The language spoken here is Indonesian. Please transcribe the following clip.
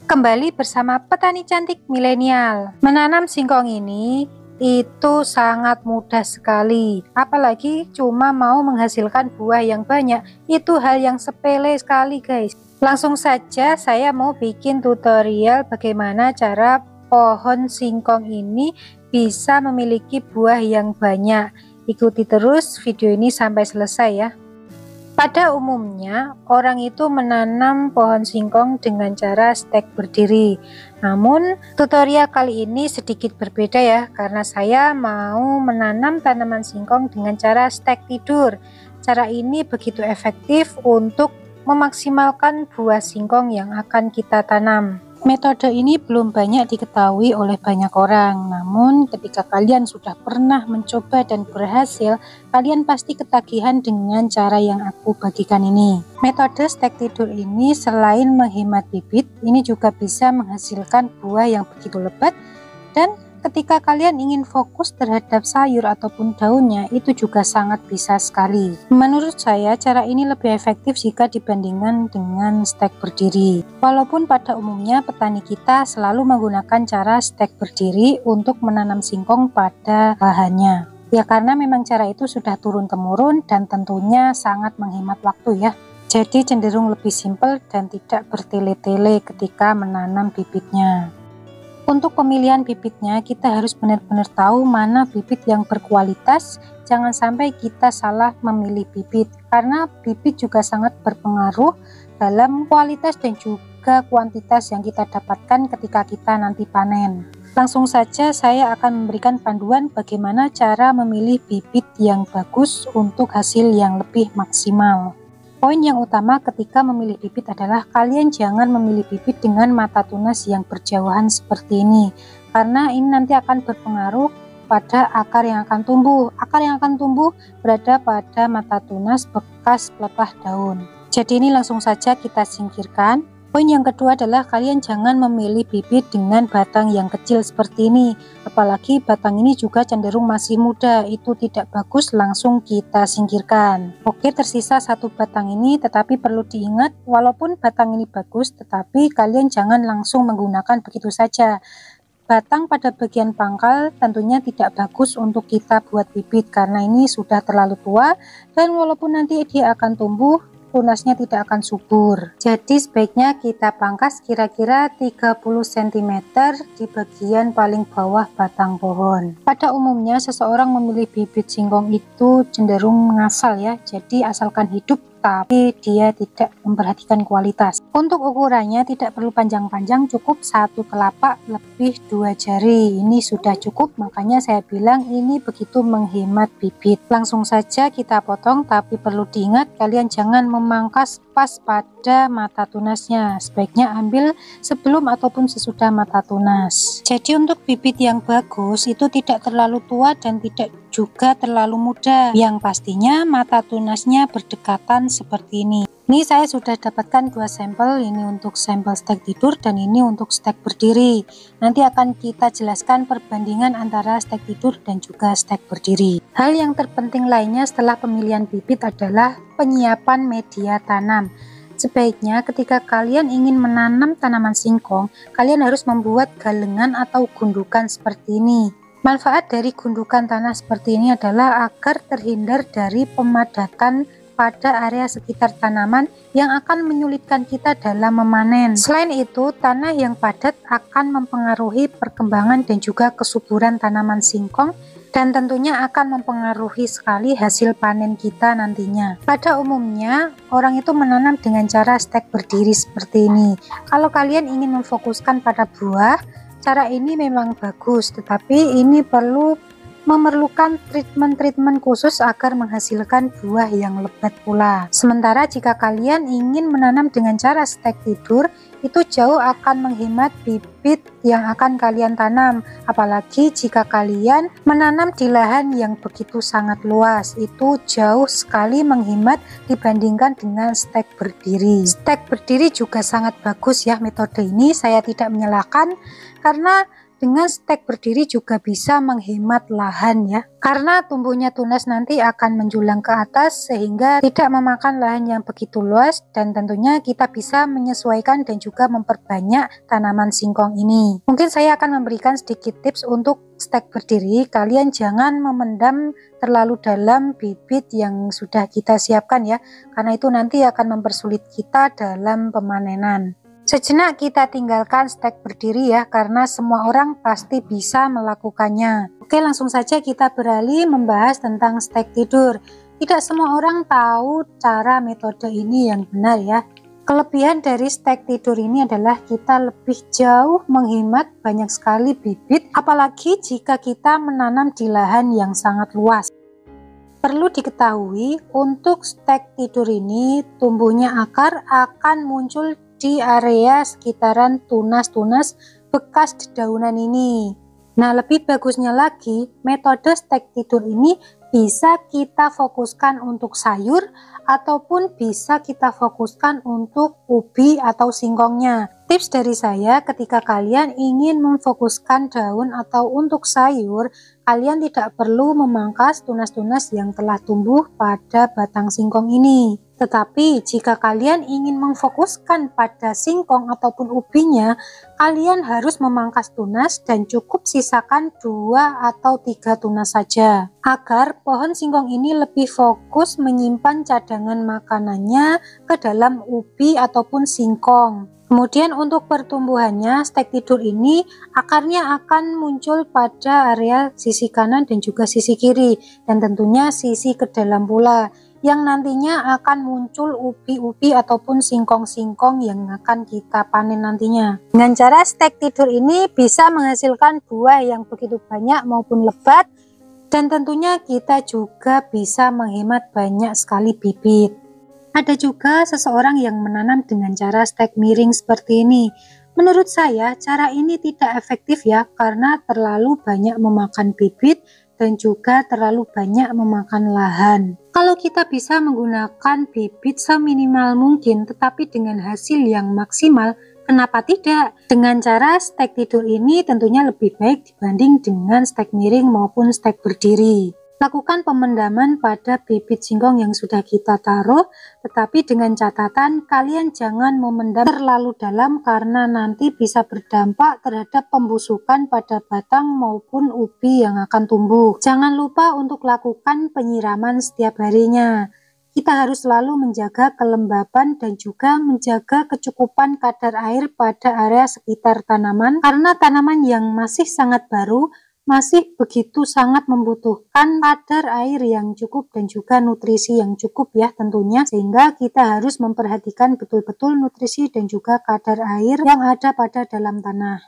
Kembali bersama petani cantik milenial. Menanam singkong ini itu sangat mudah sekali, apalagi cuma mau menghasilkan buah yang banyak. Itu hal yang sepele sekali guys. Langsung saja saya mau bikin tutorial bagaimana cara pohon singkong ini bisa memiliki buah yang banyak. Ikuti terus video ini sampai selesai ya. Pada umumnya, orang itu menanam pohon singkong dengan cara stek berdiri. Namun, tutorial kali ini sedikit berbeda ya, karena saya mau menanam tanaman singkong dengan cara stek tidur. Cara ini begitu efektif untuk memaksimalkan buah singkong yang akan kita tanam. Metode ini belum banyak diketahui oleh banyak orang, namun ketika kalian sudah pernah mencoba dan berhasil, kalian pasti ketagihan dengan cara yang aku bagikan ini. Metode stek tidur ini selain menghemat bibit, ini juga bisa menghasilkan buah yang begitu lebat, dan ketika kalian ingin fokus terhadap sayur ataupun daunnya, itu juga sangat bisa sekali. Menurut saya, cara ini lebih efektif jika dibandingkan dengan stek berdiri. Walaupun pada umumnya petani kita selalu menggunakan cara stek berdiri untuk menanam singkong pada lahannya. Ya karena memang cara itu sudah turun-temurun dan tentunya sangat menghemat waktu ya. Jadi cenderung lebih simpel dan tidak bertele-tele ketika menanam bibitnya. Untuk pemilihan bibitnya, kita harus benar-benar tahu mana bibit yang berkualitas. Jangan sampai kita salah memilih bibit, karena bibit juga sangat berpengaruh dalam kualitas dan juga kuantitas yang kita dapatkan ketika kita nanti panen. Langsung saja saya akan memberikan panduan bagaimana cara memilih bibit yang bagus untuk hasil yang lebih maksimal. Poin yang utama ketika memilih bibit adalah kalian jangan memilih bibit dengan mata tunas yang berjauhan seperti ini, karena ini nanti akan berpengaruh pada akar yang akan tumbuh. Akar yang akan tumbuh berada pada mata tunas bekas pelepah daun. Jadi ini langsung saja kita singkirkan. Poin yang kedua adalah kalian jangan memilih bibit dengan batang yang kecil seperti ini, apalagi batang ini juga cenderung masih muda, itu tidak bagus, langsung kita singkirkan. Oke, tersisa satu batang ini, tetapi perlu diingat walaupun batang ini bagus, tetapi kalian jangan langsung menggunakan begitu saja. Batang pada bagian pangkal tentunya tidak bagus untuk kita buat bibit karena ini sudah terlalu tua, dan walaupun nanti dia akan tumbuh, tunasnya tidak akan subur. Jadi sebaiknya kita pangkas kira-kira 30 cm di bagian paling bawah batang pohon. Pada umumnya seseorang memilih bibit singkong itu cenderung ngasal ya, jadi asalkan hidup tapi dia tidak memperhatikan kualitas. Untuk ukurannya tidak perlu panjang-panjang, cukup satu telapak lebih 2 jari. Ini sudah cukup, makanya saya bilang ini begitu menghemat bibit. Langsung saja kita potong, tapi perlu diingat kalian jangan memangkas pas pada mata tunasnya. Sebaiknya ambil sebelum ataupun sesudah mata tunas. Jadi untuk bibit yang bagus itu tidak terlalu tua dan tidak juga terlalu muda, yang pastinya mata tunasnya berdekatan seperti ini. Ini saya sudah dapatkan 2 sampel, ini untuk sampel stek tidur dan ini untuk stek berdiri. Nanti akan kita jelaskan perbandingan antara stek tidur dan juga stek berdiri. Hal yang terpenting lainnya setelah pemilihan bibit adalah penyiapan media tanam. Sebaiknya ketika kalian ingin menanam tanaman singkong, kalian harus membuat galengan atau gundukan seperti ini. Manfaat dari gundukan tanah seperti ini adalah agar terhindar dari pemadatan pada area sekitar tanaman yang akan menyulitkan kita dalam memanen. Selain itu, tanah yang padat akan mempengaruhi perkembangan dan juga kesuburan tanaman singkong, dan tentunya akan mempengaruhi sekali hasil panen kita nantinya. Pada umumnya, orang itu menanam dengan cara stek berdiri seperti ini. Kalau kalian ingin memfokuskan pada buah, cara ini memang bagus, tetapi ini memerlukan treatment khusus agar menghasilkan buah yang lebat pula. Sementara jika kalian ingin menanam dengan cara stek tidur, itu jauh akan menghemat bibit yang akan kalian tanam. Apalagi jika kalian menanam di lahan yang begitu sangat luas, itu jauh sekali menghemat dibandingkan dengan stek berdiri. Stek berdiri juga sangat bagus ya metode ini, saya tidak menyalahkan karena dengan stek berdiri juga bisa menghemat lahan ya. Karena tumbuhnya tunas nanti akan menjulang ke atas sehingga tidak memakan lahan yang begitu luas, dan tentunya kita bisa menyesuaikan dan juga memperbanyak tanaman singkong ini. Mungkin saya akan memberikan sedikit tips untuk stek berdiri. Kalian jangan memendam terlalu dalam bibit yang sudah kita siapkan ya, karena itu nanti akan mempersulit kita dalam pemanenan. Sejenak kita tinggalkan stek berdiri ya, karena semua orang pasti bisa melakukannya. Oke, langsung saja kita beralih membahas tentang stek tidur. Tidak semua orang tahu cara metode ini yang benar ya. Kelebihan dari stek tidur ini adalah kita lebih jauh menghemat banyak sekali bibit, apalagi jika kita menanam di lahan yang sangat luas. Perlu diketahui, untuk stek tidur ini tumbuhnya akar akan muncul di area sekitaran tunas-tunas bekas dedaunan ini. Nah, lebih bagusnya lagi, metode stek tidur ini bisa kita fokuskan untuk sayur ataupun bisa kita fokuskan untuk ubi atau singkongnya. Tips dari saya, ketika kalian ingin memfokuskan daun atau untuk sayur, kalian tidak perlu memangkas tunas-tunas yang telah tumbuh pada batang singkong ini. Tetapi jika kalian ingin memfokuskan pada singkong ataupun ubinya, kalian harus memangkas tunas dan cukup sisakan 2 atau 3 tunas saja, agar pohon singkong ini lebih fokus menyimpan cadangan makanannya ke dalam ubi ataupun singkong. Kemudian untuk pertumbuhannya, stek tidur ini akarnya akan muncul pada area sisi kanan dan juga sisi kiri, dan tentunya sisi ke dalam pula, yang nantinya akan muncul ubi-ubi ataupun singkong-singkong yang akan kita panen nantinya. Dengan cara stek tidur ini bisa menghasilkan buah yang begitu banyak maupun lebat, dan tentunya kita juga bisa menghemat banyak sekali bibit. Ada juga seseorang yang menanam dengan cara stek miring seperti ini. Menurut saya cara ini tidak efektif ya, karena terlalu banyak memakan bibit dan juga terlalu banyak memakan lahan. Kalau kita bisa menggunakan bibit seminimal mungkin tetapi dengan hasil yang maksimal, kenapa tidak? Dengan cara stek tidur ini tentunya lebih baik dibanding dengan stek miring maupun stek berdiri. Lakukan pemendaman pada bibit singkong yang sudah kita taruh, tetapi dengan catatan kalian jangan memendam terlalu dalam karena nanti bisa berdampak terhadap pembusukan pada batang maupun ubi yang akan tumbuh. Jangan lupa untuk lakukan penyiraman setiap harinya. Kita harus selalu menjaga kelembaban dan juga menjaga kecukupan kadar air pada area sekitar tanaman, karena tanaman yang masih sangat baru masih begitu sangat membutuhkan kadar air yang cukup dan juga nutrisi yang cukup ya tentunya, sehingga kita harus memperhatikan betul-betul nutrisi dan juga kadar air yang ada pada dalam tanah.